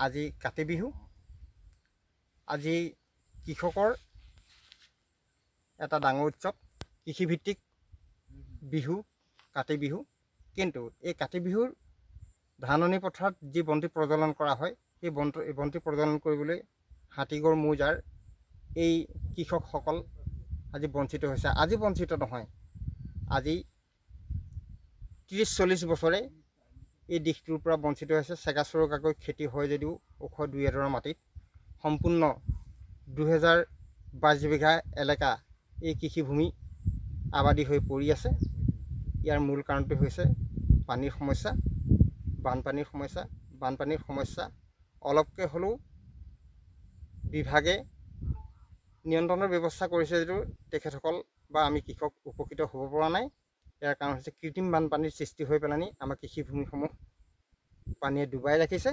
আজি কাতি বিহু। আজি কৃষকৰ এটা ডাঙৰ উৎসৱ, কৃষিভিত্তিক বিহু কাতি বিহু। কিন্তু এই কাতি বিহুৰ ধাননি পথাৰত যি বন্তি প্ৰজ্বলন কৰা হয়, সেই বন্তি প্ৰজ্বলন কৰিবলৈ হাতীগড় মৌজাৰ এই কৃষকসকল আজি বঞ্চিত হৈছে। আজি বঞ্চিত নহয়, আজি 30-40 বছৰে এই দিশটোৰ পৰা বঞ্চিত হৈছে। চেগা চুৰুকাকৈ খেতি হয় যদিও ওখ 2-এডৰা মাটিত সম্পূৰ্ণ 2022 বিঘা এলেকা এই কৃষিভূমি আবাদী হৈ পৰি আছে। ইয়াৰ মূল কাৰণটো হৈছে পানীৰ সমস্যা, বানপানীৰ সমস্যা। অলপকৈ হ'লেও বিভাগে নিয়ন্ত্ৰণৰ ব্যৱস্থা কৰিছে যদিও তেখেতসকল বা আমি কৃষক উপকৃত হ'ব পৰা নাই। ইয়াৰ কাৰণ হৈছে কৃত্ৰিম বানপানীৰ সৃষ্টি হৈ পেলানি আমাৰ কৃষিভূমিসমূহ পানীয়ে ডুবাই ৰাখিছে।